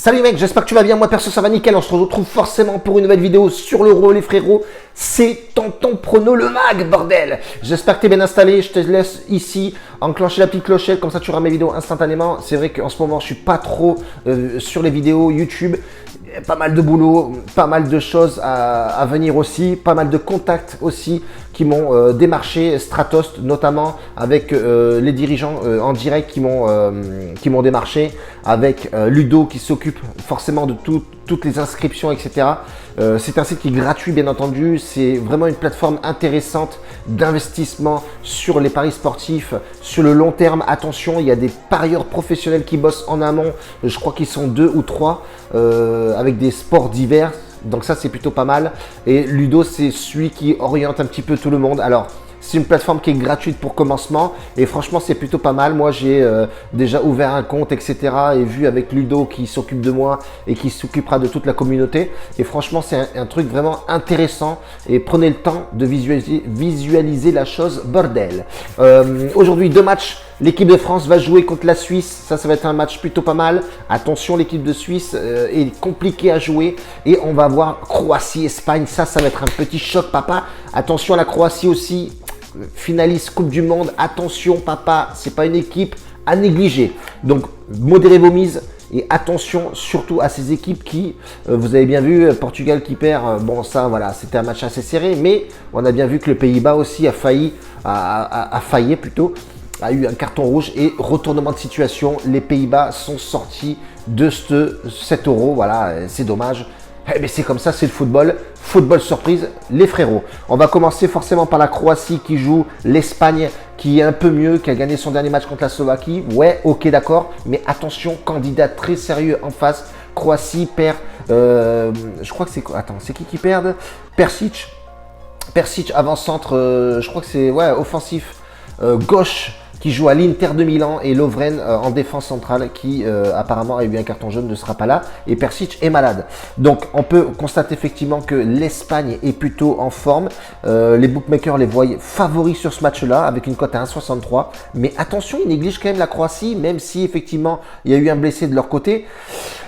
Salut mec, j'espère que tu vas bien, moi perso ça va nickel, on se retrouve forcément pour une nouvelle vidéo sur l'euro les frérots, c'est Tonton Prono le mag bordel. J'espère que tu es bien installé, je te laisse ici enclencher la petite clochette, comme ça tu auras mes vidéos instantanément. C'est vrai qu'en ce moment je suis pas trop sur les vidéos YouTube, pas mal de boulot, pas mal de choses à venir aussi, pas mal de contacts aussi qui m'ont démarché, Stratos notamment avec les dirigeants en direct qui m'ont démarché, avec Ludo qui s'occupe forcément de toutes les inscriptions, etc. C'est un site qui est gratuit bien entendu, c'est vraiment une plateforme intéressante d'investissement sur les paris sportifs, sur le long terme. Attention, il y a des parieurs professionnels qui bossent en amont, je crois qu'ils sont 2 ou 3 avec des sports divers. Donc ça c'est plutôt pas mal, et Ludo c'est celui qui oriente un petit peu tout le monde. Alors c'est une plateforme qui est gratuite pour commencement et franchement c'est plutôt pas mal. Moi j'ai déjà ouvert un compte, etc. et vu avec Ludo qui s'occupe de moi et qui s'occupera de toute la communauté, et franchement c'est un truc vraiment intéressant, et prenez le temps de visualiser la chose bordel. Aujourd'hui 2 matchs. L'équipe de France va jouer contre la Suisse, ça va être un match plutôt pas mal. Attention, l'équipe de Suisse est compliquée à jouer, et on va voir Croatie-Espagne, ça va être un petit choc papa. Attention à la Croatie aussi, finaliste Coupe du Monde, attention papa, c'est pas une équipe à négliger. Donc modérez vos mises. Et attention surtout à ces équipes qui, vous avez bien vu, Portugal qui perd, bon ça voilà, c'était un match assez serré, mais on a bien vu que le Pays-Bas aussi a failli plutôt, a eu un carton rouge, et retournement de situation, les Pays-Bas sont sortis de cet euro, voilà, c'est dommage. Mais c'est comme ça, c'est le football. Football surprise, les frérots. On va commencer forcément par la Croatie qui joue l'Espagne, qui est un peu mieux, qui a gagné son dernier match contre la Slovaquie. Ouais, ok, d'accord. Mais attention, candidat très sérieux en face. Croatie perd, je crois que c'est... Attends, c'est qui perd? Persic, avant-centre, je crois que c'est offensif, gauche, qui joue à l'Inter de Milan, et Lovren en défense centrale qui apparemment a eu un carton jaune, ne sera pas là, et Persic est malade. Donc on peut constater effectivement que l'Espagne est plutôt en forme. Les bookmakers les voient favoris sur ce match-là avec une cote à 1,63. Mais attention, ils négligent quand même la Croatie, même si effectivement il y a eu un blessé de leur côté.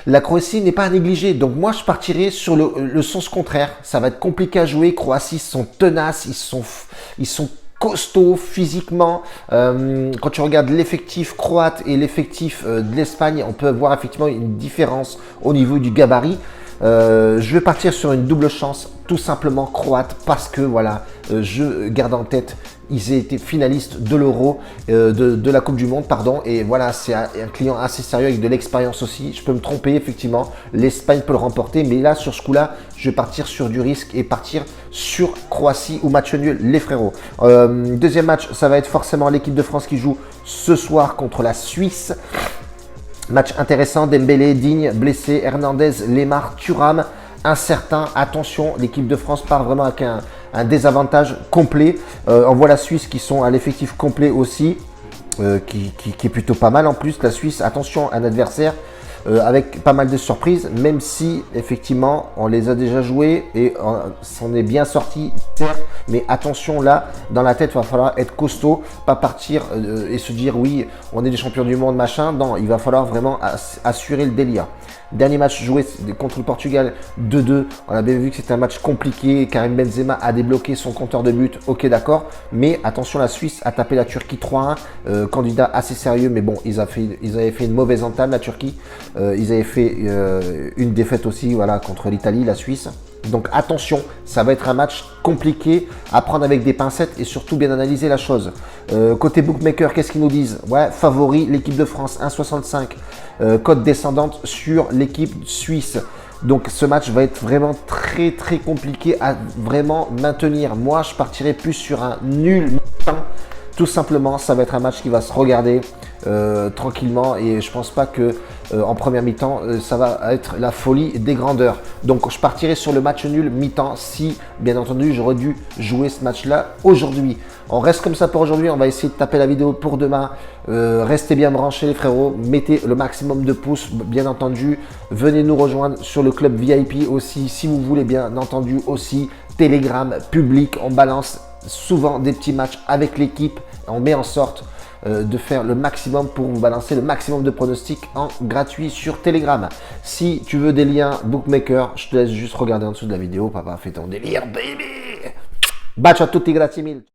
La Croatie n'est pas à négliger. Donc moi je partirai sur le sens contraire. Ça va être compliqué à jouer. Croatie sont tenaces, ils sont costaud physiquement. Quand tu regardes l'effectif croate et l'effectif de l'Espagne, on peut voir effectivement une différence au niveau du gabarit. Je vais partir sur une double chance, tout simplement croate, parce que voilà, je garde en tête, ils étaient finalistes de l'Euro, de la Coupe du Monde, pardon, et voilà, c'est un client assez sérieux avec de l'expérience aussi. Je peux me tromper, effectivement, l'Espagne peut le remporter, mais là, sur ce coup-là, je vais partir sur du risque et partir sur Croatie ou match nul, les frérots. Deuxième match, ça va être forcément l'équipe de France qui joue ce soir contre la Suisse. Match intéressant, Dembélé, Digne, blessé, Hernandez, Lemar, Thuram, incertain. Attention, l'équipe de France part vraiment avec un désavantage complet. On voit la Suisse qui sont à l'effectif complet aussi, qui est plutôt pas mal en plus. La Suisse, attention, un adversaire avec pas mal de surprises, même si effectivement on les a déjà joués et s'en est bien sorti, certes, mais attention là, dans la tête, il va falloir être costaud, pas partir et se dire oui, on est des champions du monde, machin. Non, il va falloir vraiment assurer le délire. Dernier match joué contre le Portugal, 2-2. On a bien vu que c'était un match compliqué. Karim Benzema a débloqué son compteur de but. Ok, d'accord. Mais attention, la Suisse a tapé la Turquie 3-1. Candidat assez sérieux, mais bon, ils avaient fait une mauvaise entame, la Turquie. Ils avaient fait une défaite aussi, voilà, contre l'Italie, la Suisse. Donc attention, ça va être un match compliqué à prendre avec des pincettes et surtout bien analyser la chose. Côté bookmaker, qu'est-ce qu'ils nous disent? Ouais, favori, l'équipe de France, 1,65. Cote descendante sur l'équipe suisse. Donc ce match va être vraiment très très compliqué à vraiment maintenir. Moi, je partirais plus sur un nul mi-temps. Tout simplement, ça va être un match qui va se regarder tranquillement, et je pense pas que en première mi-temps ça va être la folie des grandeurs. Donc je partirai sur le match nul mi-temps si bien entendu j'aurais dû jouer ce match là aujourd'hui. On reste comme ça pour aujourd'hui, on va essayer de taper la vidéo pour demain. Restez bien branchés les frérots, mettez le maximum de pouces bien entendu, venez nous rejoindre sur le club VIP aussi si vous voulez, bien entendu aussi Telegram public, on balance souvent des petits matchs avec l'équipe, on met en sorte de faire le maximum pour vous balancer le maximum de pronostics en gratuit sur Telegram. Si tu veux des liens bookmaker, je te laisse juste regarder en dessous de la vidéo. Papa, fais ton délire, baby. Bacio a tutti, grazie mille.